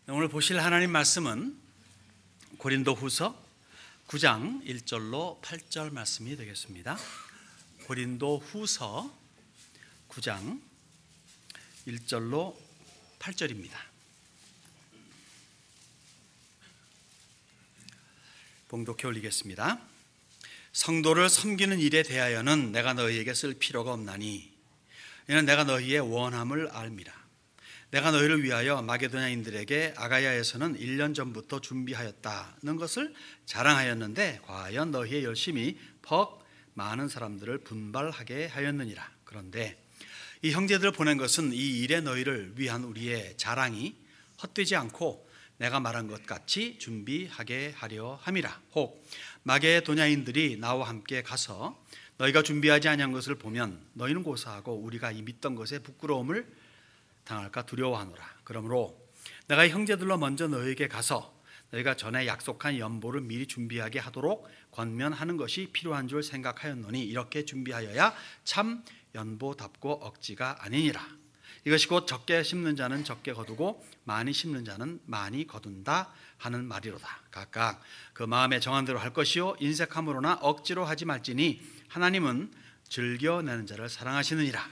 오늘 보실 하나님 말씀은 고린도후서 9장 1절로 8절 말씀이 되겠습니다. 고린도후서 9장 1절로 8절입니다. 봉독해 올리겠습니다. 성도를 섬기는 일에 대하여는 내가 너희에게 쓸 필요가 없나니 이는 내가 너희의 원함을 알미라. 내가 너희를 위하여 마게도냐인들에게 아가야에서는 1년 전부터 준비하였다는 것을 자랑하였는데 과연 너희의 열심이 퍽 많은 사람들을 분발하게 하였느니라. 그런데 이 형제들을 보낸 것은 이 일에 너희를 위한 우리의 자랑이 헛되지 않고 내가 말한 것 같이 준비하게 하려 함이라. 혹 마게도냐인들이 나와 함께 가서 너희가 준비하지 아니한 것을 보면 너희는 고사하고 우리가 이 믿던 것에 부끄러움을 당할까 두려워하노라. 그러므로 내가 형제들로 먼저 너희에게 가서 너희가 전에 약속한 연보를 미리 준비하게 하도록 권면하는 것이 필요한 줄 생각하였노니 이렇게 준비하여야 참 연보답고 억지가 아니니라. 이것이 곧 적게 심는 자는 적게 거두고 많이 심는 자는 많이 거둔다 하는 말이로다. 각각 그 마음에 정한 대로 할 것이요 인색함으로나 억지로 하지 말지니 하나님은 즐겨내는 자를 사랑하시느니라.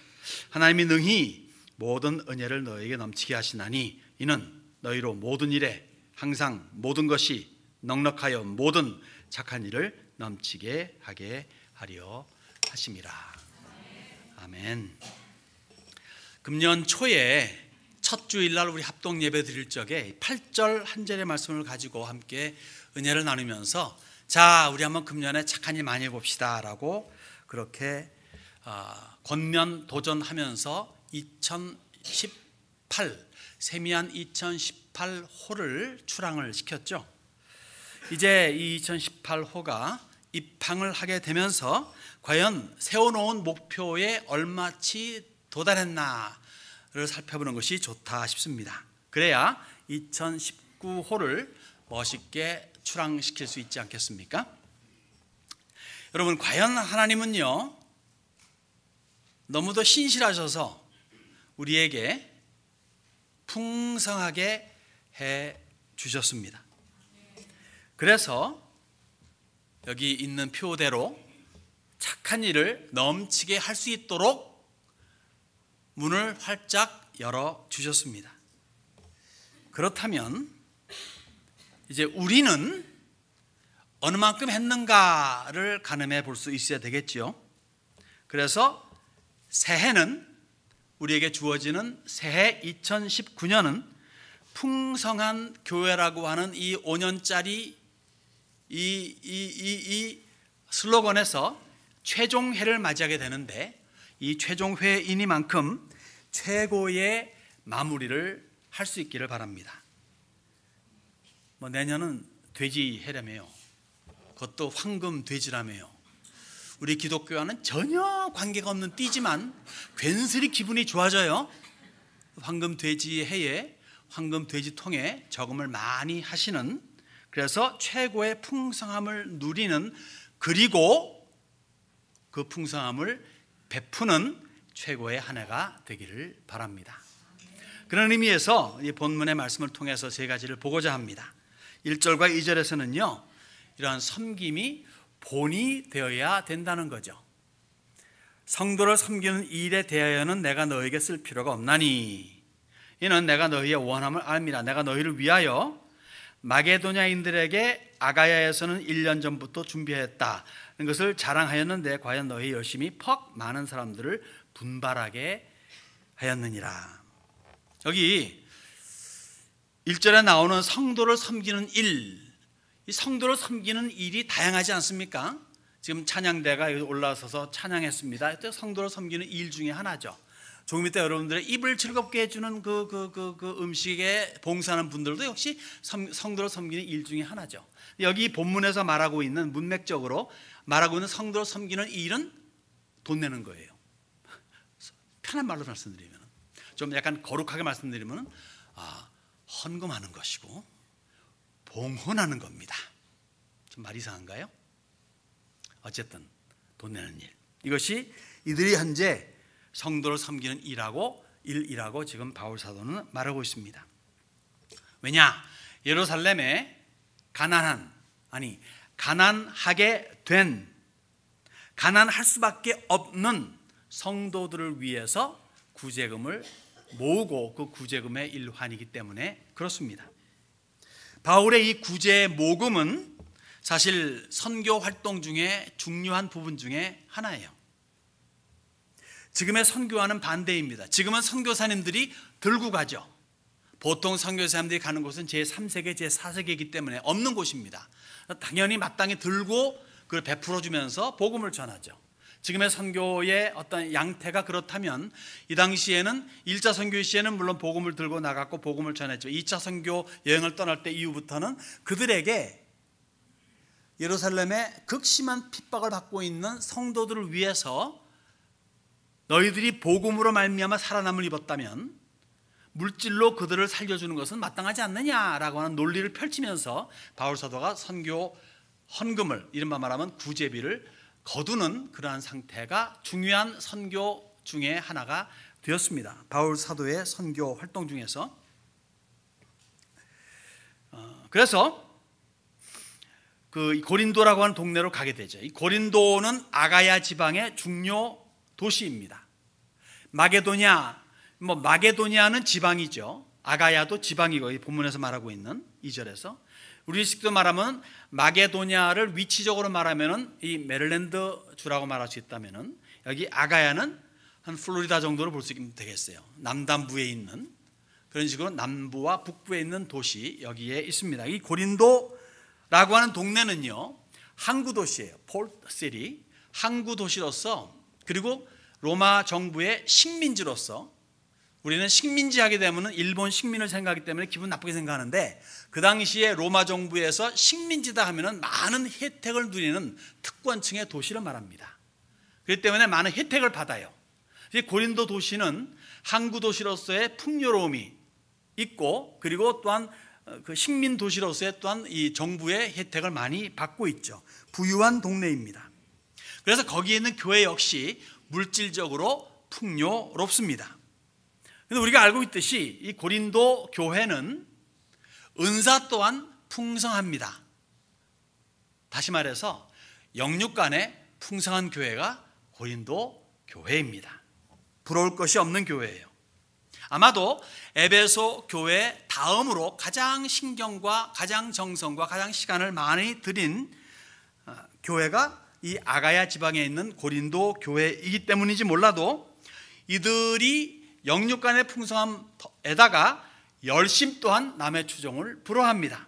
하나님이 능히 모든 은혜를 너에게 넘치게 하시나니 이는 너희로 모든 일에 항상 모든 것이 넉넉하여 모든 착한 일을 넘치게 하게 하려 하심이라. 아멘. 금년 초에 첫 주일날 우리 합동 예배 드릴 적에 8절 한 절의 말씀을 가지고 함께 은혜를 나누면서 자 우리 한번 금년에 착한 일 많이 해봅시다 라고 그렇게 권면 도전하면서 2018 세미한 2018호를 출항을 시켰죠. 이제 이 2018호가 입항을 하게 되면서 과연 세워놓은 목표에 얼마치 도달했나를 살펴보는 것이 좋다 싶습니다. 그래야 2019호를 멋있게 출항시킬 수 있지 않겠습니까? 여러분, 과연 하나님은요 너무도 신실하셔서 우리에게 풍성하게 해 주셨습니다. 그래서 여기 있는 표대로 착한 일을 넘치게 할 수 있도록 문을 활짝 열어 주셨습니다. 그렇다면 이제 우리는 어느 만큼 했는가를 가늠해 볼 수 있어야 되겠죠. 그래서 새해는 우리에게 주어지는 새해 2019년은 풍성한 교회라고 하는 이 5년짜리 이 슬로건에서 최종 해를 맞이하게 되는데 이 최종 해이니만큼 최고의 마무리를 할 수 있기를 바랍니다. 내년은 돼지 해라며요. 그것도 황금 돼지라며요. 우리 기독교와는 전혀 관계가 없는 띠지만 괜스레 기분이 좋아져요. 황금 돼지 해에 황금 돼지 통에 저금을 많이 하시는, 그래서 최고의 풍성함을 누리는, 그리고 그 풍성함을 베푸는 최고의 한 해가 되기를 바랍니다. 그런 의미에서 이 본문의 말씀을 통해서 세 가지를 보고자 합니다. 1절과 2절에서는요 이러한 섬김이 본이 되어야 된다는 거죠. 성도를 섬기는 일에 대하여는 내가 너에게 쓸 필요가 없나니 이는 내가 너희의 원함을 알미라. 내가 너희를 위하여 마게도냐인들에게 아가야에서는 1년 전부터 준비했다는 것을 자랑하였는데 과연 너희 열심히 퍽 많은 사람들을 분발하게 하였느니라. 여기 1절에 나오는 성도를 섬기는 일, 이 성도를 섬기는 일이 다양하지 않습니까? 지금 찬양대가 여기 올라서서 찬양했습니다. 성도를 섬기는 일 중에 하나죠. 조금 이따 여러분들의 입을 즐겁게 해주는 그 음식에 봉사하는 분들도 역시 성도를 섬기는 일 중에 하나죠. 여기 본문에서 말하고 있는, 문맥적으로 말하고 있는 성도를 섬기는 일은 돈 내는 거예요. 편한 말로 말씀드리면, 좀 약간 거룩하게 말씀드리면 헌금하는 것이고 봉헌하는 겁니다. 좀 말 이상한가요? 어쨌든 돈 내는 일, 이것이 이들이 현재 성도를 섬기는 일이라고 지금 바울 사도는 말하고 있습니다. 왜냐? 예루살렘에 가난하게 된, 가난할 수밖에 없는 성도들을 위해서 구제금을 모으고 그 구제금의 일환이기 때문에 그렇습니다. 바울의 이 구제 모금은 사실 선교 활동 중에 중요한 부분 중에 하나예요. 지금의 선교와는 반대입니다. 지금은 선교사님들이 들고 가죠. 보통 선교사님들이 가는 곳은 제3세계, 제4세계이기 때문에 없는 곳입니다. 당연히 마땅히 들고 그걸 베풀어 주면서 복음을 전하죠. 지금의 선교의 어떤 양태가 그렇다면 이 당시에는 1차 선교 시에는 물론 복음을 들고 나갔고 복음을 전했죠. 2차 선교 여행을 떠날 때 이후부터는 그들에게 예루살렘에 극심한 핍박을 받고 있는 성도들을 위해서 너희들이 복음으로 말미암아 살아남을 입었다면 물질로 그들을 살려주는 것은 마땅하지 않느냐라고 하는 논리를 펼치면서 바울 사도가 선교 헌금을, 이른바 말하면 구제비를 거두는 그러한 상태가 중요한 선교 중에 하나가 되었습니다. 바울 사도의 선교 활동 중에서. 그래서 그 고린도라고 하는 동네로 가게 되죠. 이 고린도는 아가야 지방의 중요 도시입니다. 마게도니아는 지방이죠. 아가야도 지방이고, 이 본문에서 말하고 있는 2절에서 우리식도 말하면 마게도니아를 위치적으로 말하면은 이 메릴랜드 주라고 말할 수 있다면은 여기 아가야는 한 플로리다 정도로 볼 수 되겠어요. 남단부에 있는 그런 식으로 남부와 북부에 있는 도시 여기에 있습니다. 이 고린도라고 하는 동네는요 항구 도시예요. 포트 시티, 항구 도시로서, 그리고 로마 정부의 식민지로서, 우리는 식민지 하게 되면 일본 식민을 생각하기 때문에 기분 나쁘게 생각하는데 그 당시에 로마 정부에서 식민지다 하면 많은 혜택을 누리는 특권층의 도시를 말합니다. 그렇기 때문에 많은 혜택을 받아요. 고린도 도시는 항구 도시로서의 풍요로움이 있고, 그리고 또한 그 식민 도시로서의 또한 이 정부의 혜택을 많이 받고 있죠. 부유한 동네입니다. 그래서 거기에 있는 교회 역시 물질적으로 풍요롭습니다. 근데 우리가 알고 있듯이 이 고린도 교회는 은사 또한 풍성합니다. 다시 말해서 영육간에 풍성한 교회가 고린도 교회입니다. 부러울 것이 없는 교회예요. 아마도 에베소 교회 다음으로 가장 신경과 가장 정성과 가장 시간을 많이 들인 교회가 이 아가야 지방에 있는 고린도 교회이기 때문인지 몰라도 이들이 영육간의 풍성함에다가 열심 또한 남의 추종을 불허합니다.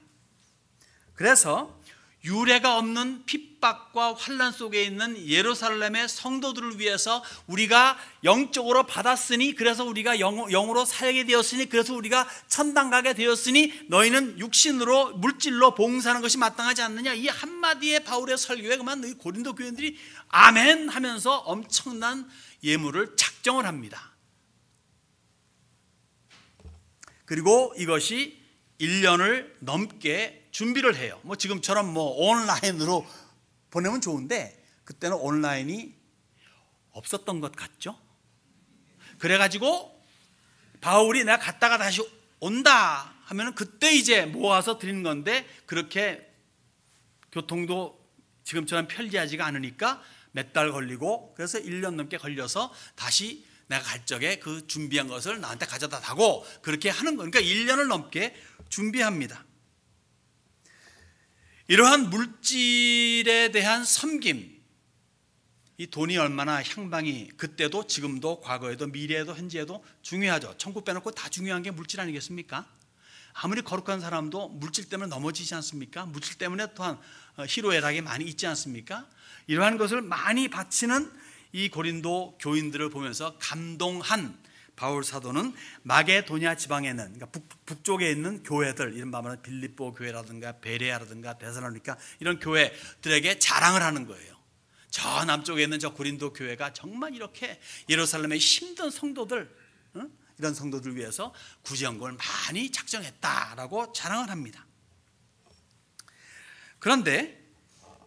그래서 유례가 없는 핍박과 환난 속에 있는 예루살렘의 성도들을 위해서 우리가 영적으로 받았으니, 그래서 우리가 영으로 살게 되었으니, 그래서 우리가 천당 가게 되었으니 너희는 육신으로 물질로 봉사하는 것이 마땅하지 않느냐, 이 한마디의 바울의 설교에 그만 고린도 교인들이 아멘 하면서 엄청난 예물을 작정을 합니다. 그리고 이것이 1년을 넘게 준비를 해요. 지금처럼 온라인으로 보내면 좋은데 그때는 온라인이 없었던 것 같죠? 그래가지고 바울이 내가 갔다가 다시 온다 하면 그때 이제 모아서 드리는 건데, 그렇게 교통도 지금처럼 편리하지가 않으니까 몇 달 걸리고, 그래서 1년 넘게 걸려서 다시 내가 갈 적에 그 준비한 것을 나한테 가져다 다고 그렇게 하는 거니까 1년을 넘게 준비합니다. 이러한 물질에 대한 섬김, 이 돈이 얼마나 향방이 그때도 지금도 과거에도 미래에도 현재에도 중요하죠. 천국 빼놓고 다 중요한 게 물질 아니겠습니까? 아무리 거룩한 사람도 물질 때문에 넘어지지 않습니까? 물질 때문에 또한 희로애락이 많이 있지 않습니까? 이러한 것을 많이 바치는 이 고린도 교인들을 보면서 감동한 바울 사도는 마게도냐 지방에 있는, 그러니까 북쪽에 있는 교회들, 이른바 말하는 빌립보 교회라든가 베레아라든가 데살로니가 이런 교회들에게 자랑을 하는 거예요. 저 남쪽에 있는 저 고린도 교회가 정말 이렇게 예루살렘의 힘든 성도들, 이런 성도들 위해서 구제연금을 많이 작정했다라고 자랑을 합니다. 그런데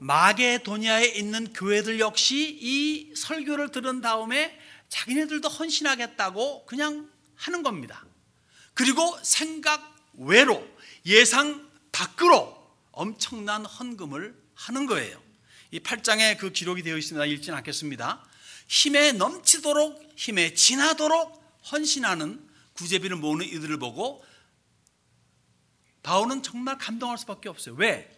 마게도냐에 있는 교회들 역시 이 설교를 들은 다음에 자기네들도 헌신하겠다고 그냥 하는 겁니다. 그리고 생각 외로 예상 밖으로 엄청난 헌금을 하는 거예요. 이 8장에 그 기록이 되어 있습니다. 읽지는 않겠습니다. 힘에 넘치도록, 힘에 진하도록 헌신하는 구제비를 모으는 이들을 보고 바울은 정말 감동할 수밖에 없어요. 왜?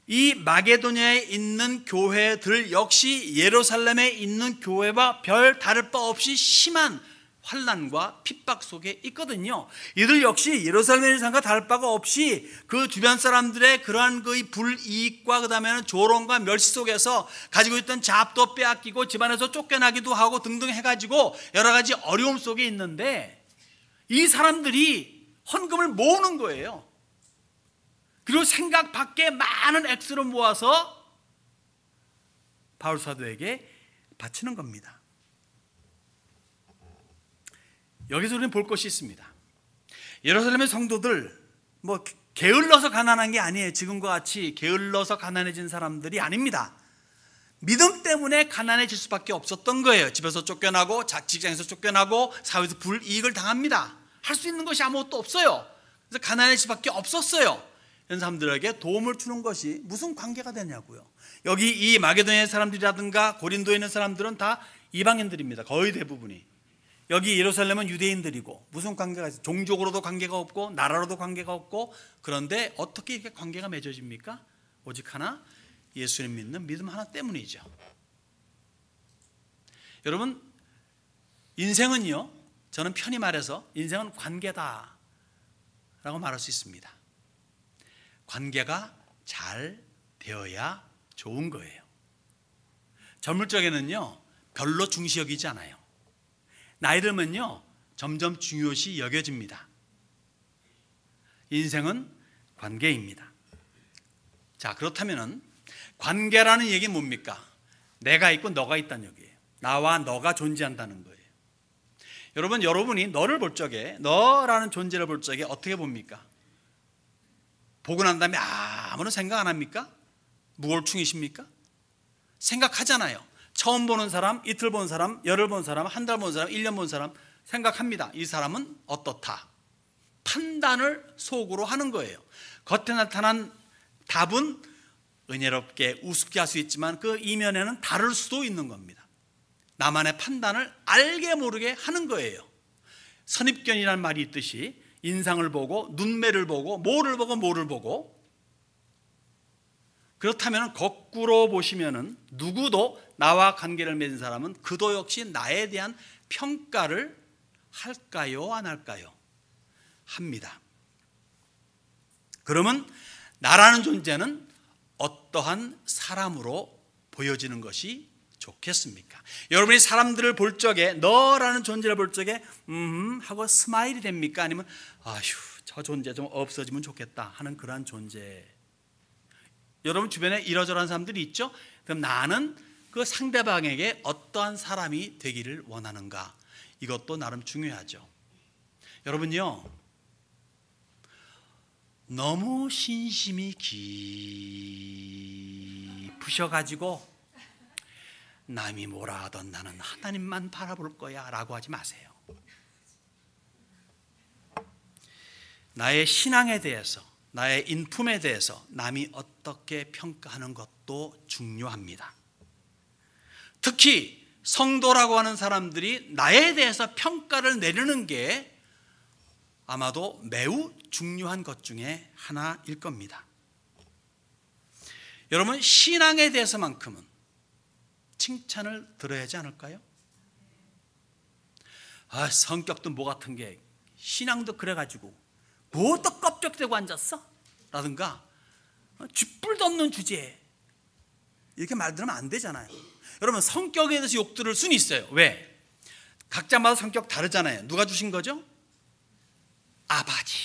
이 마게도냐에 있는 교회들 역시 예루살렘에 있는 교회와 별 다를 바 없이 심한 환난과 핍박 속에 있거든요. 이들 역시 예루살렘의 상과 다를 바가 없이 그 주변 사람들의 그러한 그 불이익과 그다음에는 조롱과 멸시 속에서 가지고 있던 잡도 빼앗기고 집안에서 쫓겨나기도 하고 등등 해가지고 여러 가지 어려움 속에 있는데 이 사람들이 헌금을 모으는 거예요. 그리고 생각 밖에 많은 액수를 모아서 바울 사도에게 바치는 겁니다. 여기서 우리는 볼 것이 있습니다. 예루살렘의 성도들 뭐 게을러서 가난한 게 아니에요. 지금과 같이 게을러서 가난해진 사람들이 아닙니다. 믿음 때문에 가난해질 수밖에 없었던 거예요. 집에서 쫓겨나고 직장에서 쫓겨나고 사회에서 불이익을 당합니다. 할 수 있는 것이 아무것도 없어요. 그래서 가난해질 수밖에 없었어요. 이런 사람들에게 도움을 주는 것이 무슨 관계가 되냐고요. 여기 이 마게도냐의 사람들이라든가 고린도에 있는 사람들은 다 이방인들입니다. 거의 대부분이. 여기 예루살렘은 유대인들이고 무슨 관계가 있어요? 종족으로도 관계가 없고 나라로도 관계가 없고 그런데 어떻게 이렇게 관계가 맺어집니까? 오직 하나, 예수님 믿는 믿음 하나 때문이죠. 여러분, 인생은요, 저는 편히 말해서 인생은 관계다 라고 말할 수 있습니다. 관계가 잘 되어야 좋은 거예요. 젊을 적에는요 별로 중시 여기지 않아요. 나이 들면요 점점 중요시 여겨집니다. 인생은 관계입니다. 자, 그렇다면은 관계라는 얘기는 뭡니까? 내가 있고 너가 있다는 얘기예요. 나와 너가 존재한다는 거예요. 여러분, 여러분이 너를 볼 적에, 너라는 존재를 볼 적에 어떻게 봅니까? 보고 난 다음에 아무런 생각 안 합니까? 무골충이십니까? 생각하잖아요. 처음 보는 사람, 이틀 본 사람, 열흘 본 사람, 한 달 본 사람, 1년 본 사람 생각합니다. 이 사람은 어떻다. 판단을 속으로 하는 거예요. 겉에 나타난 답은 은혜롭게 우습게 할 수 있지만 그 이면에는 다를 수도 있는 겁니다. 나만의 판단을 알게 모르게 하는 거예요. 선입견이라는 말이 있듯이 인상을 보고 눈매를 보고 뭐를 보고 그렇다면 거꾸로 보시면은 누구도 나와 관계를 맺은 사람은 그도 역시 나에 대한 평가를 할까요? 안 할까요? 합니다. 그러면 나라는 존재는 어떠한 사람으로 보여지는 것이 좋겠습니까? 여러분이 사람들을 볼 적에 너라는 존재를 볼 적에 하고 스마일이 됩니까? 아니면 아휴 저 존재 좀 없어지면 좋겠다 하는 그러한 존재. 여러분 주변에 이러저러한 사람들이 있죠? 그럼 나는 그 상대방에게 어떠한 사람이 되기를 원하는가? 이것도 나름 중요하죠. 여러분요 너무 신심이 깊으셔가지고 남이 뭐라 하던 나는 하나님만 바라볼 거야 라고 하지 마세요. 나의 신앙에 대해서, 나의 인품에 대해서 남이 어떻게 평가하는 것도 중요합니다. 특히 성도라고 하는 사람들이 나에 대해서 평가를 내리는 게 아마도 매우 중요한 것 중에 하나일 겁니다. 여러분, 신앙에 대해서만큼은 칭찬을 들어야 하지 않을까요? 아, 성격도 뭐 같은 게 신앙도 그래가지고 뭐 또 껍적대고 앉았어? 라든가 쥐뿔도 없는 주제에 이렇게 말 들으면 안 되잖아요. 여러분, 성격에 대해서 욕 들을 수는 있어요. 왜? 각자마다 성격 다르잖아요. 누가 주신 거죠? 아버지.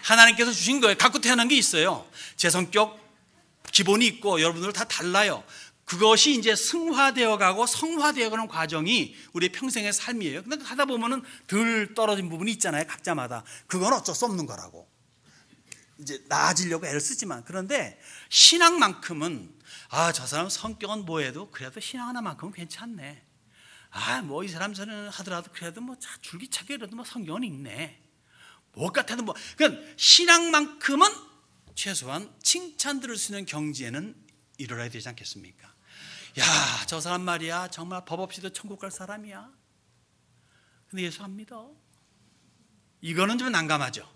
하나님께서 주신 거예요. 갖고 태어난 게 있어요. 제 성격 기본이 있고 여러분들 다 달라요. 그것이 이제 승화되어 가고 성화되어 가는 과정이 우리 평생의 삶이에요. 근데 하다 보면은 덜 떨어진 부분이 있잖아요. 각자마다. 그건 어쩔 수 없는 거라고. 이제 나아지려고 애를 쓰지만, 그런데 신앙만큼은 저 사람 성격은 뭐해도 그래도 신앙 하나만큼은 괜찮네. 뭐 이 사람 저는 하더라도 그래도 뭐 줄기차게 그래도 뭐 성경은 읽네. 뭐 같아도 뭐. 그러니까 신앙만큼은 최소한 칭찬 들을 수 있는 경지에는 이르러야 되지 않겠습니까? 야, 저 사람 말이야 정말 법 없이도 천국 갈 사람이야. 근데 예수 안 믿어. 이거는 좀 난감하죠.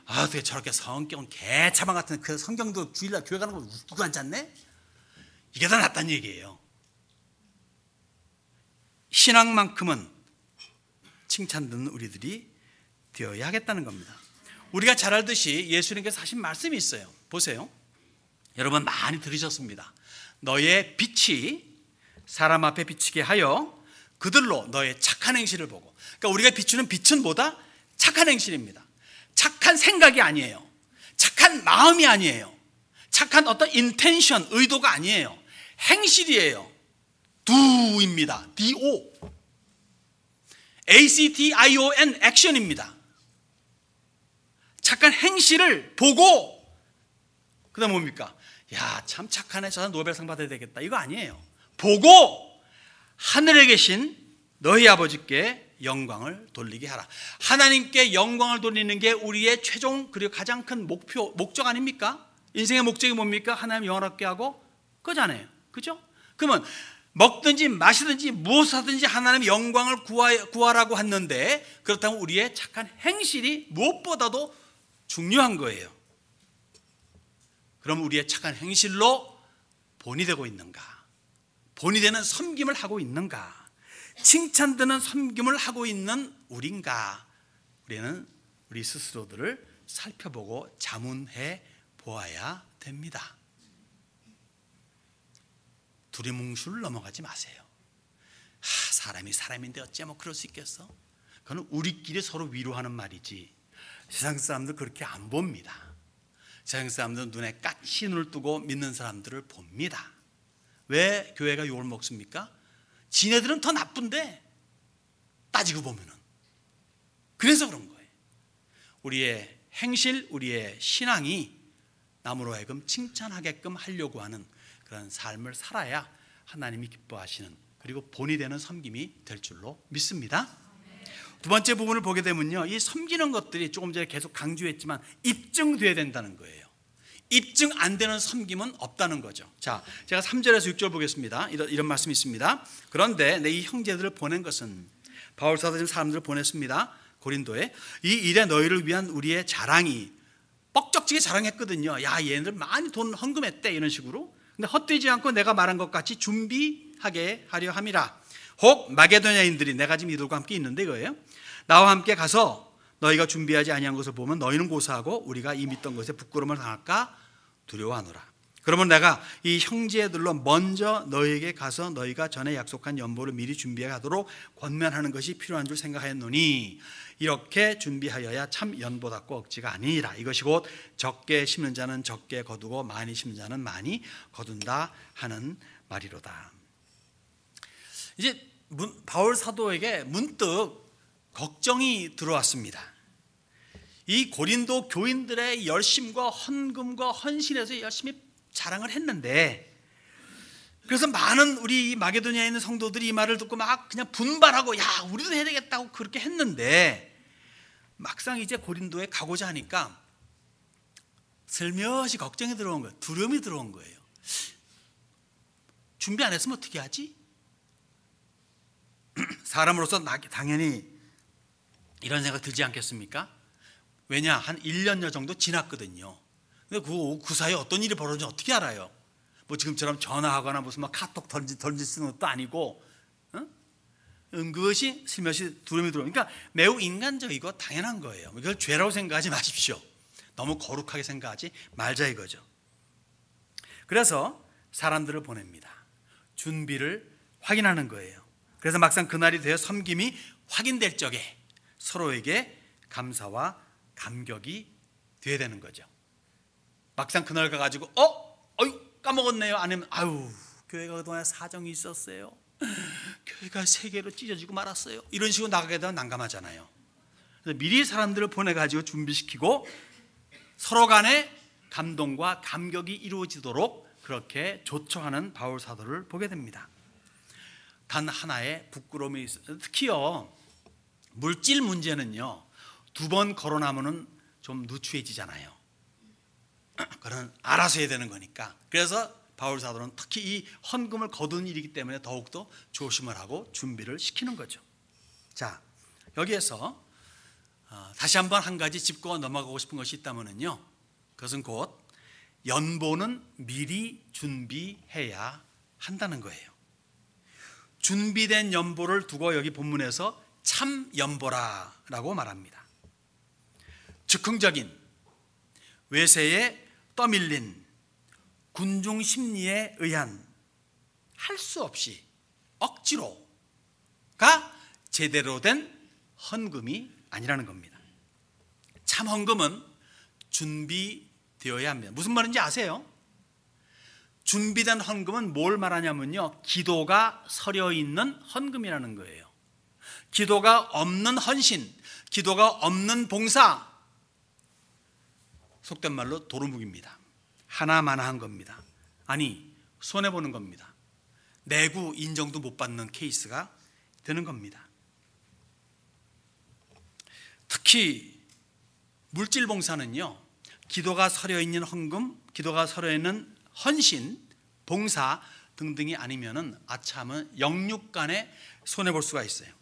아, 어떻게 저렇게 성경은 개차방 같은 그 성경도 주일날 교회 가는 거 웃기고 앉았네? 이게 더 낫다는 얘기예요. 신앙만큼은 칭찬 듣는 우리들이 되어야 하겠다는 겁니다. 우리가 잘 알듯이 예수님께서 하신 말씀이 있어요. 보세요. 여러분 많이 들으셨습니다. 너의 빛이 사람 앞에 비치게 하여 그들로 너의 착한 행실을 보고. 그러니까 우리가 비추는 빛은 뭐다? 착한 행실입니다. 착한 생각이 아니에요. 착한 마음이 아니에요. 착한 어떤 인텐션, 의도가 아니에요. 행실이에요. do입니다. do. ACTION, 액션입니다. 착한 행실을 보고 그 다음 뭡니까? 야, 참 착하네. 저 사람 노벨상 받아야 되겠다. 이거 아니에요. 보고 하늘에 계신 너희 아버지께 영광을 돌리게 하라. 하나님께 영광을 돌리는 게 우리의 최종 그리고 가장 큰 목적 아닙니까? 인생의 목적이 뭡니까? 하나님 영원하게 하고 그거잖아요. 그죠? 그러면 먹든지 마시든지 무엇을 하든지 하나님 영광을 구하라고 했는데, 그렇다면 우리의 착한 행실이 무엇보다도 중요한 거예요. 그럼 우리의 착한 행실로 본이 되고 있는가? 본이 되는 섬김을 하고 있는가? 칭찬되는 섬김을 하고 있는 우린가? 우리는 우리 스스로들을 살펴보고 자문해 보아야 됩니다. 두리뭉술 넘어가지 마세요. 사람이 사람인데 어째 뭐 그럴 수 있겠어? 그건 우리끼리 서로 위로하는 말이지 세상 사람들 그렇게 안 봅니다. 세상 사람들은 눈에 까치 눈을 뜨고 믿는 사람들을 봅니다. 왜 교회가 욕을 먹습니까? 지네들은 더 나쁜데 따지고 보면은. 그래서 그런 거예요. 우리의 행실, 우리의 신앙이 남으로 하여금 칭찬하게끔 하려고 하는 그런 삶을 살아야 하나님이 기뻐하시는, 그리고 본이 되는 섬김이 될 줄로 믿습니다. 두 번째 부분을 보게 되면요, 이 섬기는 것들이 조금 전에 계속 강조했지만 입증돼야 된다는 거예요. 입증 안 되는 섬김은 없다는 거죠. 자, 제가 3절에서 6절 보겠습니다. 이런 말씀이 있습니다. 그런데 내 이 형제들을 보낸 것은, 바울 사도 지금 사람들을 보냈습니다. 고린도에. 이 일에 너희를 위한 우리의 자랑이, 뻑적지게 자랑했거든요. 야, 얘네들 많이 돈 헌금했대, 이런 식으로. 근데 헛되지 않고 내가 말한 것 같이 준비하게 하려 함이라. 혹 마게도냐인들이, 내가 지금 이들과 함께 있는데 이거예요, 나와 함께 가서 너희가 준비하지 아니한 것을 보면 너희는 고사하고 우리가 이 믿던 것에 부끄러움을 당할까 두려워하노라. 그러면 내가 이 형제들로 먼저 너희에게 가서 너희가 전에 약속한 연보를 미리 준비하도록 권면하는 것이 필요한 줄 생각하였노니, 이렇게 준비하여야 참 연보답고 억지가 아니니라. 이것이 곧 적게 심는 자는 적게 거두고 많이 심는 자는 많이 거둔다 하는 말이로다. 이제 바울 사도에게 문득 걱정이 들어왔습니다. 이 고린도 교인들의 열심과 헌금과 헌신에서 열심히 자랑을 했는데, 그래서 많은 우리 마게도니아에 있는 성도들이 이 말을 듣고 막 그냥 분발하고, 야, 우리도 해야 되겠다고 그렇게 했는데, 막상 이제 고린도에 가고자 하니까 슬며시 걱정이 들어온 거예요. 두려움이 들어온 거예요. 준비 안 했으면 어떻게 하지? 사람으로서 당연히 이런 생각 들지 않겠습니까? 왜냐, 한 1년여 정도 지났거든요. 근데 그 사이에 어떤 일이 벌어진지 어떻게 알아요? 뭐 지금처럼 전화하거나 무슨 막 카톡 던질 쓰는 것도 아니고, 그것이 슬며시 두려움이 들어오고, 그러니까 매우 인간적이고 당연한 거예요. 이걸 죄라고 생각하지 마십시오. 너무 거룩하게 생각하지 말자 이거죠. 그래서 사람들을 보냅니다. 준비를 확인하는 거예요. 그래서 막상 그날이 되어 섬김이 확인될 적에 서로에게 감사와 감격이 돼야 되는 거죠. 막상 그날 가가지고 까먹었네요. 아니면 교회가 그동안 사정이 있었어요. 교회가 세 개로 찢어지고 말았어요. 이런 식으로 나가게 되면 난감하잖아요. 그래서 미리 사람들을 보내가지고 준비시키고 서로 간에 감동과 감격이 이루어지도록 그렇게 조처하는 바울 사도를 보게 됩니다. 단 하나의 부끄러움이 있어요. 특히요, 물질 문제는요, 2번 거론하면은 좀 누추해지잖아요. 그건 알아서 해야 되는 거니까. 그래서 바울 사도는 특히 이 헌금을 거둔 일이기 때문에 더욱더 조심을 하고 준비를 시키는 거죠. 자, 여기에서 다시 한번 한 가지 짚고 넘어가고 싶은 것이 있다면요, 그것은 곧 연보는 미리 준비해야 한다는 거예요. 준비된 연보를 두고 여기 본문에서 참 연보라라고 말합니다. 즉흥적인 외세에 떠밀린 군중 심리에 의한 할 수 없이 억지로가 제대로 된 헌금이 아니라는 겁니다. 참 헌금은 준비되어야 합니다. 무슨 말인지 아세요? 준비된 헌금은 뭘 말하냐면요, 기도가 서려 있는 헌금이라는 거예요. 기도가 없는 헌신, 기도가 없는 봉사, 속된 말로 도루묵입니다. 하나마나한 겁니다. 아니, 손해보는 겁니다. 내구 인정도 못 받는 케이스가 되는 겁니다. 특히 물질 봉사는요, 기도가 서려 있는 헌금, 기도가 서려 있는 헌신, 봉사 등등이 아니면은 아참은 영육 간에 손해볼 수가 있어요.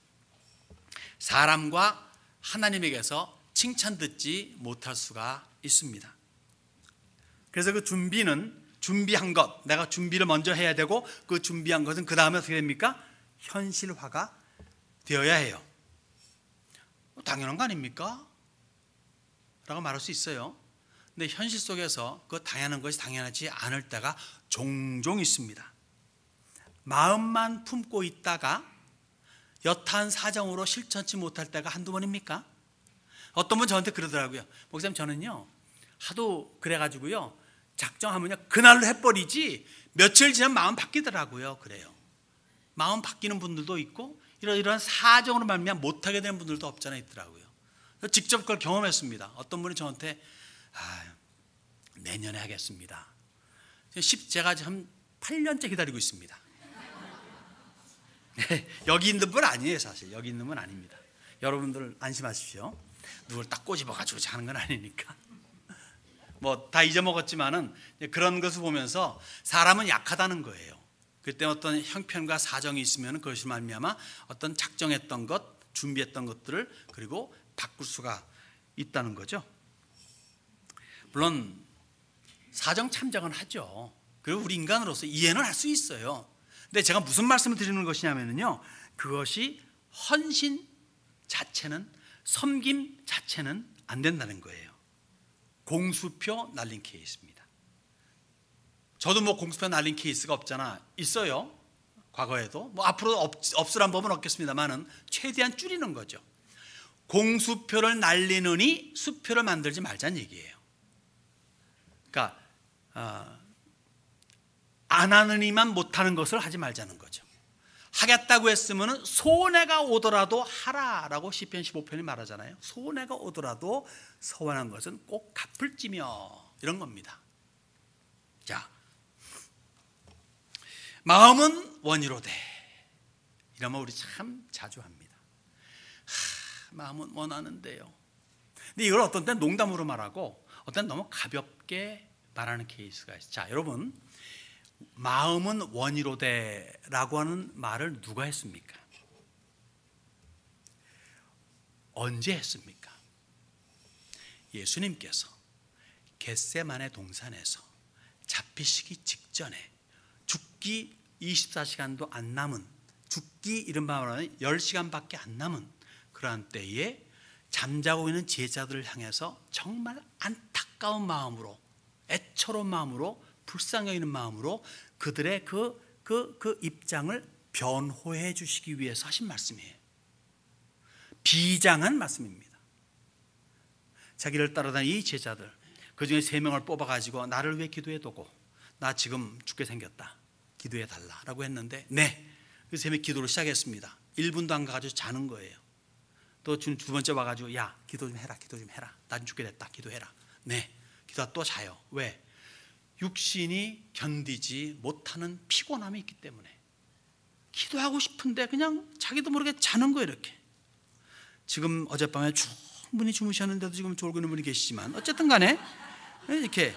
사람과 하나님에게서 칭찬 듣지 못할 수가 있습니다. 그래서 그 준비는 준비한 것, 내가 준비를 먼저 해야 되고 그 준비한 것은 그 다음에 어떻게 됩니까? 현실화가 되어야 해요. 당연한 거 아닙니까? 라고 말할 수 있어요. 근데 현실 속에서 그 당연한 것이 당연하지 않을 때가 종종 있습니다. 마음만 품고 있다가 여타한 사정으로 실천치 못할 때가 한두 번입니까? 어떤 분 저한테 그러더라고요. 목사님, 저는요 하도 그래가지고요 작정하면요 그날로 해버리지 며칠 지나면 마음 바뀌더라고요. 그래요. 마음 바뀌는 분들도 있고 이러한 사정으로 말미암아 못하게 되는 분들도 없잖아 있더라고요. 직접 그걸 경험했습니다. 어떤 분이 저한테 내년에 하겠습니다. 제가 한 8년째 기다리고 있습니다. 여기 있는 분 아니에요. 사실 여기 있는 분 아닙니다. 여러분들 안심하십시오. 누굴 딱 꼬집어가지고 자는 건 아니니까. 뭐 다 잊어먹었지만은 그런 것을 보면서 사람은 약하다는 거예요. 그때 어떤 형편과 사정이 있으면 그것이 말미암아 어떤 작정했던 것, 준비했던 것들을 그리고 바꿀 수가 있다는 거죠. 물론 사정 참작은 하죠. 그리고 우리 인간으로서 이해는 할 수 있어요. 근데 제가 무슨 말씀을 드리는 것이냐면요, 그것이 헌신 자체는, 섬김 자체는 안 된다는 거예요. 공수표 날린 케이스입니다. 저도 뭐 공수표 날린 케이스가 없잖아. 있어요. 과거에도. 뭐 앞으로 없으란 법은 없겠습니다만은 최대한 줄이는 거죠. 공수표를 날리느니 수표를 만들지 말자는 얘기예요. 그러니까 안 하느니만 못하는 것을 하지 말자는 거죠. 하겠다고 했으면 손해가 오더라도 하라라고 시편 15편이 말하잖아요. 손해가 오더라도 서원한 것은 꼭 갚을지며, 이런 겁니다. 자, 마음은 원이로되, 이러면 우리 참 자주 합니다. 마음은 원하는데요. 근데 이걸 어떤 때는 농담으로 말하고 어떤 때는 너무 가볍게 말하는 케이스가 있어요. 자, 여러분, 마음은 원이로되라고 하는 말을 누가 했습니까? 언제 했습니까? 예수님께서 겟세마네 동산에서 잡히시기 직전에 죽기 24시간도 안 남은, 죽기 이른바 말하는 10시간밖에 안 남은 그러한 때에 잠자고 있는 제자들을 향해서 정말 안타까운 마음으로, 애처로운 마음으로, 불쌍히 여기는 마음으로 그들의 그 입장을 변호해 주시기 위해서 하신 말씀이에요. 비장한 말씀입니다. 자기를 따라다니는 이 제자들, 그 중에 3명을 뽑아가지고 나를 위해 기도해두고, 나 지금 죽게 생겼다, 기도해달라라고 했는데, 네, 그 3명이 기도를 시작했습니다. 1분도 안 가가지고 자는 거예요. 또 두 번째 와가지고, 야, 기도 좀 해라, 기도 좀 해라, 난 죽게 됐다, 기도해라. 네, 기도하다 또 자요. 왜? 육신이 견디지 못하는 피곤함이 있기 때문에. 기도하고 싶은데 그냥 자기도 모르게 자는 거예요. 이렇게 지금 어젯밤에 쭉 충분히 주무셨는데도 지금 졸고 있는 분이 계시지만 어쨌든 간에 이렇게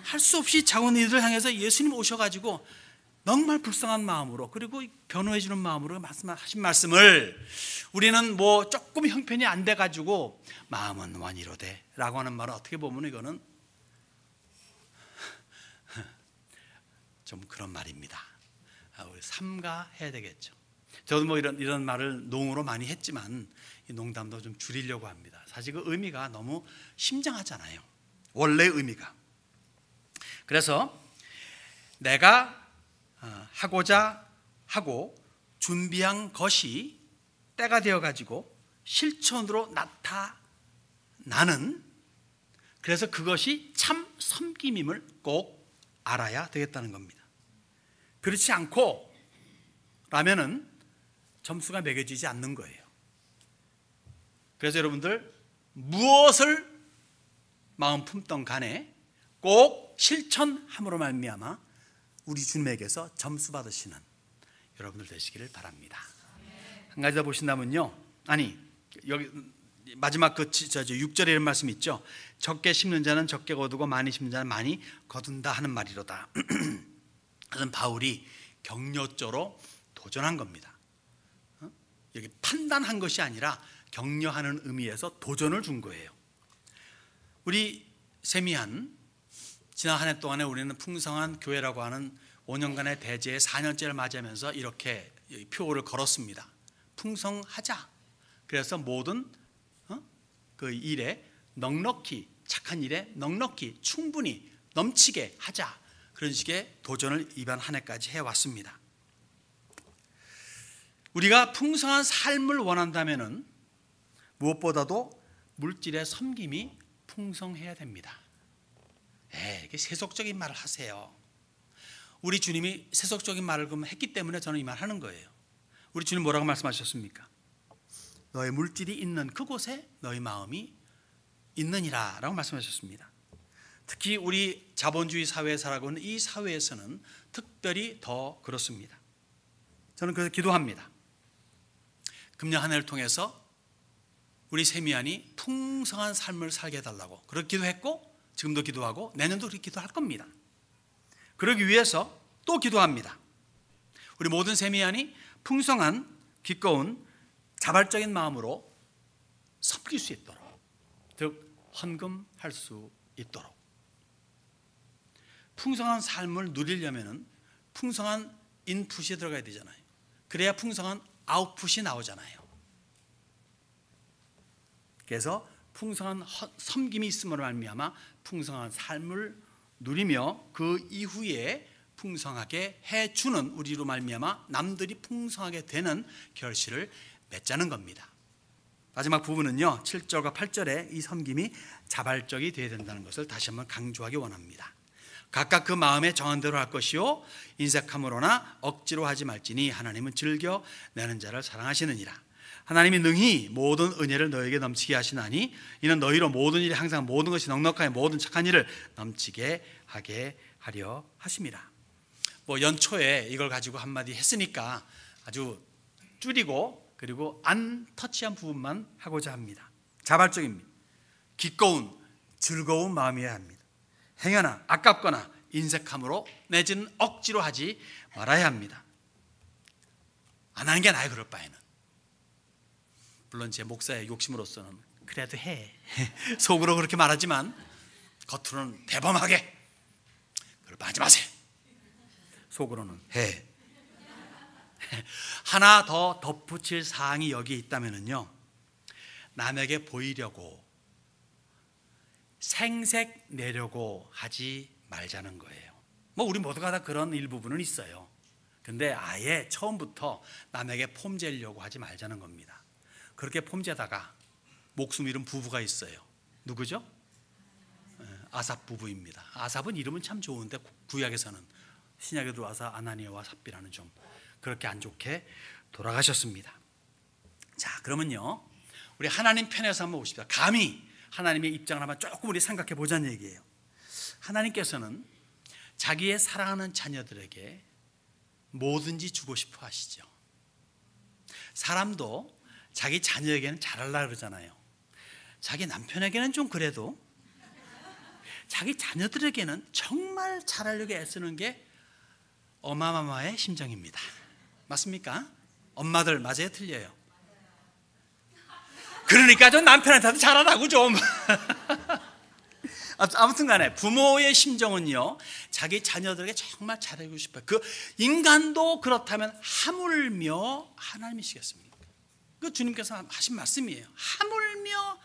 할 수 없이 자고 있는 이들을 향해서 예수님 오셔가지고 정말 불쌍한 마음으로 그리고 변호해 주는 마음으로 말씀하신 말씀을 우리는 뭐 조금 형편이 안 돼가지고 마음은 원이로되 라고 하는 말은 어떻게 보면 이거는 좀 그런 말입니다. 우리 삼가해야 되겠죠. 저도 뭐 이런 말을 농으로 많이 했지만 이 농담도 좀 줄이려고 합니다. 사실 그 의미가 너무 심장하잖아요. 원래 의미가. 그래서 내가 하고자 하고 준비한 것이 때가 되어 가지고 실천으로 나타나는, 그래서 그것이 참 섬김임을 꼭 알아야 되겠다는 겁니다. 그렇지 않고 라면은 점수가 매겨지지 않는 거예요. 그래서 여러분들 무엇을 마음 품던 간에 꼭 실천함으로 말미암아 우리 주님에게서 점수 받으시는 여러분들 되시기를 바랍니다. 한 가지 더 보신다면요, 아니 여기 마지막 그 6절에 이런 말씀이 있죠. 적게 심는 자는 적게 거두고 많이 심는 자는 많이 거둔다 하는 말이로다. 그것은 바울이 격려조로 도전한 겁니다. 여기 판단한 것이 아니라 격려하는 의미에서 도전을 준 거예요. 우리 세미한 지난 한 해 동안에 우리는 풍성한 교회라고 하는 5년간의 대제의 4년째를 맞이하면서 이렇게 표를 걸었습니다. 풍성하자. 그래서 모든 그 일에 넉넉히, 착한 일에 넉넉히 충분히 넘치게 하자. 그런 식의 도전을 이번 한 해까지 해왔습니다. 우리가 풍성한 삶을 원한다면은 무엇보다도 물질의 섬김이 풍성해야 됩니다. 이렇게 세속적인 말을 하세요. 우리 주님이 세속적인 말을 그럼 했기 때문에 저는 이 말 하는 거예요. 우리 주님 뭐라고 말씀하셨습니까? 너의 물질이 있는 그곳에 너의 마음이 있느니라 라고 말씀하셨습니다. 특히 우리 자본주의 사회에 살아가고 있는 이 사회에서는 특별히 더 그렇습니다. 저는 그래서 기도합니다. 금년 한 해를 통해서 우리 세미안이 풍성한 삶을 살게 해달라고 그렇게 기도했고, 지금도 기도하고 내년도 그렇게 기도할 겁니다. 그러기 위해서 또 기도합니다. 우리 모든 세미안이 풍성한 기꺼운 자발적인 마음으로 섬길 수 있도록, 즉 헌금할 수 있도록. 풍성한 삶을 누리려면 풍성한 인풋이 들어가야 되잖아요. 그래야 풍성한 아웃풋이 나오잖아요. 그래서 풍성한 섬김이 있음으로 말미암아 풍성한 삶을 누리며 그 이후에 풍성하게 해주는 우리로 말미암아 남들이 풍성하게 되는 결실을 맺자는 겁니다. 마지막 부분은요, 7절과 8절에 이 섬김이 자발적이 되어야 된다는 것을 다시 한번 강조하기 원합니다. 각각 그 마음에 정한 대로 할 것이요 인색함으로나 억지로 하지 말지니 하나님은 즐겨 내는 자를 사랑하시느니라. 하나님이 능히 모든 은혜를 너에게 넘치게 하시나니 이는 너희로 모든 일이 항상 모든 것이 넉넉하게 모든 착한 일을 넘치게 하게 하려 하심이라. 뭐 연초에 이걸 가지고 한마디 했으니까 아주 줄이고 그리고 안 터치한 부분만 하고자 합니다. 자발적입니다. 기꺼운 즐거운 마음이어야 합니다. 행여나 아깝거나 인색함으로 내지는 억지로 하지 말아야 합니다. 안 하는 게 나아요. 그럴 바에는. 물론 제 목사의 욕심으로서는 그래도 해 속으로 그렇게 말하지만 겉으로는 대범하게 그럴 바 하지 마세요. 속으로는 해. 하나 더 덧붙일 사항이 여기에 있다면요, 남에게 보이려고 생색 내려고 하지 말자는 거예요. 뭐 우리 모두가 다 그런 일부분은 있어요. 근데 아예 처음부터 남에게 폼재려고 하지 말자는 겁니다. 그렇게 폼재다가 목숨 잃은 부부가 있어요. 누구죠? 아삽 부부입니다. 아삽은 이름은 참 좋은데 구약에서는, 신약에 들어와서 아나니아와 삽비라는 좀 그렇게 안 좋게 돌아가셨습니다. 자, 그러면요, 우리 하나님 편에서 한번 보십시다. 감히 하나님의 입장을 한번 조금 우리 생각해 보자는 얘기예요. 하나님께서는 자기의 사랑하는 자녀들에게 뭐든지 주고 싶어 하시죠. 사람도 자기 자녀에게는 잘하려고 그러잖아요. 자기 남편에게는 좀 그래도 자기 자녀들에게는 정말 잘하려고 애쓰는 게 어마마마의 심정입니다. 맞습니까? 엄마들 맞아요? 틀려요? 그러니까 좀 남편한테도 잘하라고 좀. 아무튼 간에 부모의 심정은요, 자기 자녀들에게 정말 잘해주고 싶어요. 그 인간도 그렇다면 하물며 하나님이시겠습니까? 그 주님께서 하신 말씀이에요. 하물며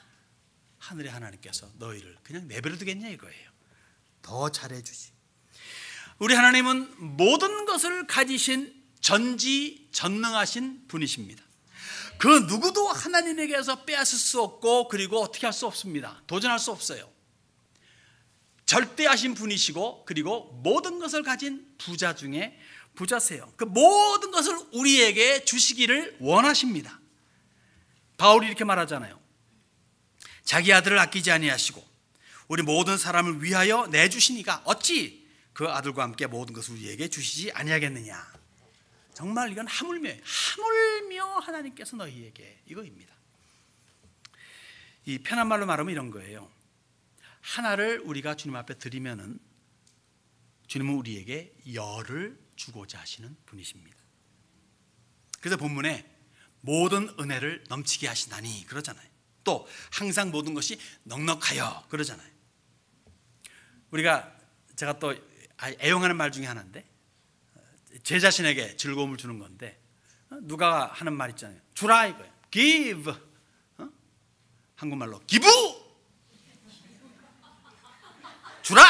하늘의 하나님께서 너희를 그냥 내버려 두겠냐 이거예요. 더 잘해주지. 우리 하나님은 모든 것을 가지신 전지전능하신 분이십니다. 그 누구도 하나님에게서 빼앗을 수 없고, 그리고 어떻게 할 수 없습니다. 도전할 수 없어요. 절대하신 분이시고, 그리고 모든 것을 가진 부자 중에 부자세요. 그 모든 것을 우리에게 주시기를 원하십니다. 바울이 이렇게 말하잖아요. 자기 아들을 아끼지 아니하시고 우리 모든 사람을 위하여 내주시니까 어찌 그 아들과 함께 모든 것을 우리에게 주시지 아니하겠느냐. 정말 이건 하물며 하나님께서 너희에게, 이거입니다. 이 편한 말로 말하면 이런 거예요. 하나를 우리가 주님 앞에 드리면은 주님은 우리에게 열을 주고자 하시는 분이십니다. 그래서 본문에 모든 은혜를 넘치게 하시다니 그러잖아요. 또 항상 모든 것이 넉넉하여 그러잖아요. 제가 또 애용하는 말 중에 하나인데, 제 자신에게 즐거움을 주는 건데, 누가 하는 말 있잖아요. 주라 이거예요. give. 한국말로 give. 주라.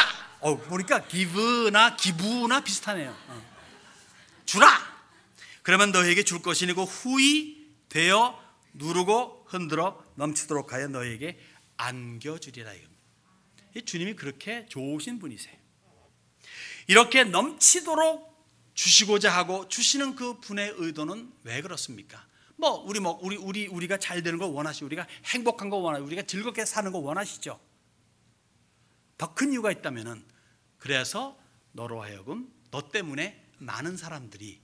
보니까 give나 기부나 비슷하네요. 주라. 그러면 너희에게 줄 것이니고 후히 되어 누르고 흔들어 넘치도록 하여 너희에게 안겨주리라. 주님이 그렇게 좋으신 분이세요. 이렇게 넘치도록 주시고자 하고 주시는 그 분의 의도는 왜 그렇습니까? 우리가 잘 되는 거 원하시고, 우리가 행복한 거 원하시고, 우리가 즐겁게 사는 거 원하시죠. 더 큰 이유가 있다면은, 그래서 너로 하여금, 너 때문에 많은 사람들이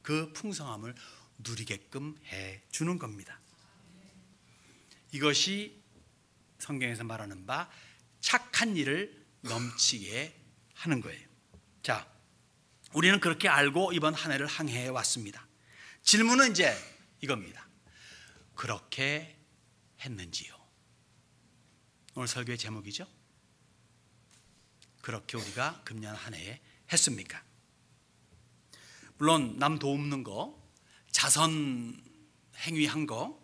그 풍성함을 누리게끔 해 주는 겁니다. 이것이 성경에서 말하는 바 착한 일을 넘치게 하는 거예요. 자, 우리는 그렇게 알고 이번 한 해를 항해해 왔습니다. 질문은 이제 이겁니다. 그렇게 했는지요? 오늘 설교의 제목이죠. 그렇게 우리가 금년 한 해에 했습니까? 물론 남 돕는 거, 자선 행위한 거,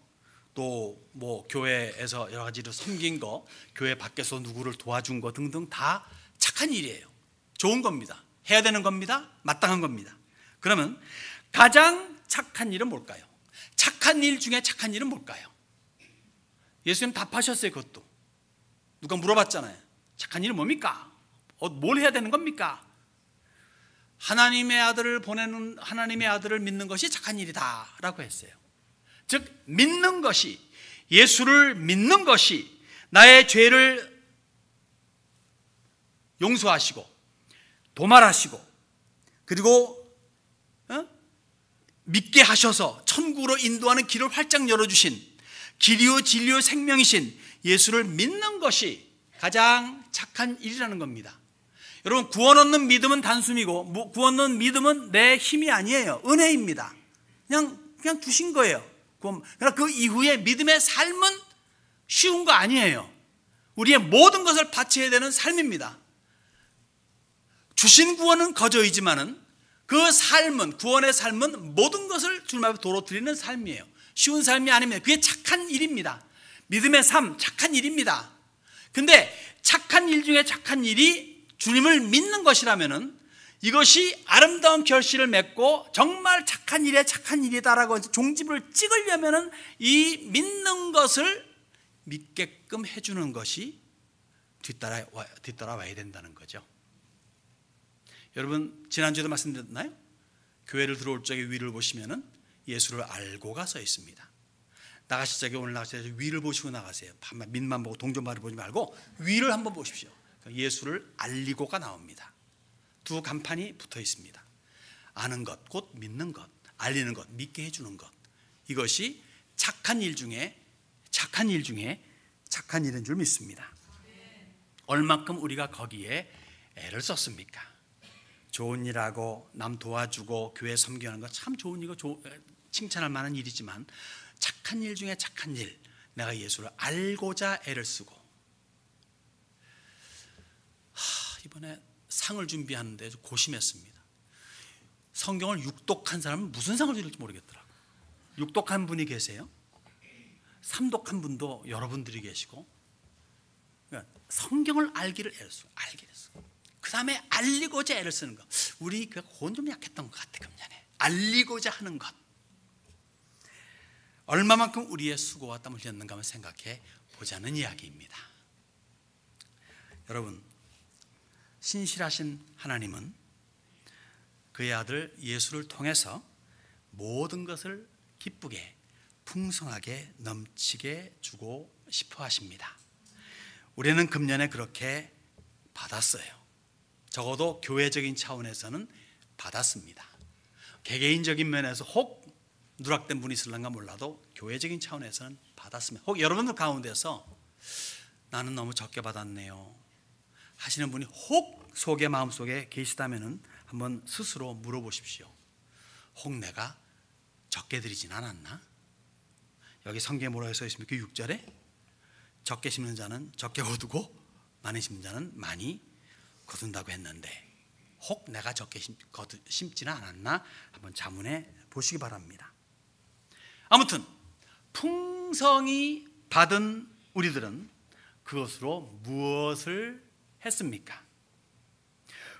또 교회에서 여러 가지로 섬긴 거, 교회 밖에서 누구를 도와준 거 등등 다 착한 일이에요. 좋은 겁니다. 해야 되는 겁니다. 마땅한 겁니다. 그러면 가장 착한 일은 뭘까요? 착한 일 중에 착한 일은 뭘까요? 예수님 답하셨어요. 그것도 누가 물어봤잖아요. 착한 일은 뭡니까? 뭘 해야 되는 겁니까? 하나님의 아들을 보내는, 하나님의 아들을 믿는 것이 착한 일이다 라고 했어요. 즉 믿는 것이, 예수를 믿는 것이 나의 죄를 용서하시고 도말하시고, 그리고 믿게 하셔서 천국으로 인도하는 길을 활짝 열어주신 길이요 진리요 생명이신 예수를 믿는 것이 가장 착한 일이라는 겁니다. 여러분, 구원 얻는 믿음은 단숨이고, 구원 얻는 믿음은 내 힘이 아니에요. 은혜입니다. 그냥 주신 거예요. 그러나 그 이후에 믿음의 삶은 쉬운 거 아니에요. 우리의 모든 것을 바쳐야 되는 삶입니다. 주신 구원은 거저이지만은 그 삶은, 구원의 삶은 모든 것을 주님 앞에 도로 드리는 삶이에요. 쉬운 삶이 아닙니다. 그게 착한 일입니다. 믿음의 삶, 착한 일입니다. 근데 착한 일 중에 착한 일이 주님을 믿는 것이라면은, 이것이 아름다운 결실을 맺고 정말 착한 일에 착한 일이다라고 해서 종집을 찍으려면은 이 믿는 것을 믿게끔 해주는 것이 뒤따라와야 된다는 거죠. 여러분, 지난주에도 말씀드렸나요? 교회를 들어올 적에 위를 보시면은 예수를 알고가 써 있습니다. 나가실 적에, 오늘 나가실 적에 위를 보시고 나가세요. 밑만 보고 동전발을 보지 말고 위를 한번 보십시오. 예수를 알리고가 나옵니다. 두 간판이 붙어 있습니다. 아는 것, 곧 믿는 것, 알리는 것, 믿게 해주는 것. 이것이 착한 일 중에 착한 일인 줄 믿습니다. 얼만큼 우리가 거기에 애를 썼습니까? 좋은 일하고 남 도와주고 교회 섬기는 거 참 좋은 일이고 칭찬할 만한 일이지만 착한 일 중에 착한 일, 내가 예수를 알고자 애를 쓰고 이번에 상을 준비하는데 고심했습니다. 성경을 육독한 사람은 무슨 상을 줄일지 모르겠더라고요. 육독한 분이 계세요. 삼독한 분도 여러분들이 계시고, 그러니까 성경을 알기를 애를 쓰고 알기를 쓰고 그 다음에 알리고자 애를 쓰는 것. 우리 그건 좀 약했던 것 같아. 금년에 알리고자 하는 것, 얼마만큼 우리의 수고와 땀을 흘렸는가 한번 생각해 보자는 이야기입니다. 여러분, 신실하신 하나님은 그의 아들 예수를 통해서 모든 것을 기쁘게 풍성하게 넘치게 주고 싶어 하십니다. 우리는 금년에 그렇게 받았어요. 적어도 교회적인 차원에서는 받았습니다. 개개인적인 면에서 혹 누락된 분이 있을런가 몰라도 교회적인 차원에서는 받았습니다. 혹 여러분들 가운데서 나는 너무 적게 받았네요 하시는 분이 혹 속에 마음속에 계시다면 한번 스스로 물어보십시오. 혹 내가 적게 드리진 않았나? 여기 성경에 뭐라고 써 있습니까? 6절에 적게 심는 자는 적게 거두고 많이 심는 자는 많이 거둔다고 했는데 혹 내가 적게 심지는 않았나? 한번 자문해 보시기 바랍니다. 아무튼 풍성히 받은 우리들은 그것으로 무엇을 했습니까?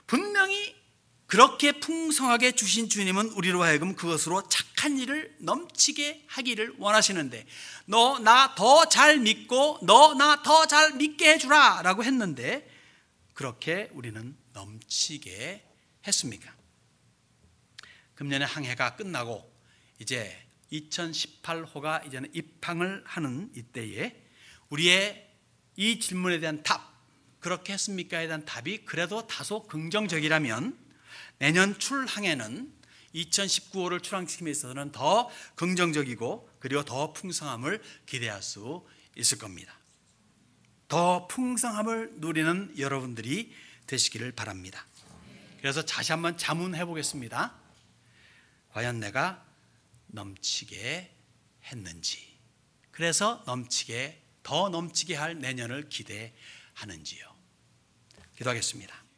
분명히 그렇게 풍성하게 주신 주님은 우리로 하여금 그것으로 착한 일을 넘치게 하기를 원하시는데, 너 나 더 잘 믿고 너 나 더 잘 믿게 해주라 라고 했는데 그렇게 우리는 넘치게 했습니까? 금년의 한 해가 끝나고 이제 2018호가 이제는 입항을 하는 이때에 우리의 이 질문에 대한 답, 그렇게 했습니까에 대한 답이 그래도 다소 긍정적이라면 내년 출항에는 2019호를 출항시킴에 있어서는 더 긍정적이고 그리고 더 풍성함을 기대할 수 있을 겁니다. 더 풍성함을 누리는 여러분들이 되시기를 바랍니다. 그래서 다시 한번 자문해 보겠습니다. 과연 내가 넘치게 했는지, 그래서 더 넘치게 할 내년을 기대하는지요. 기도하겠습니다.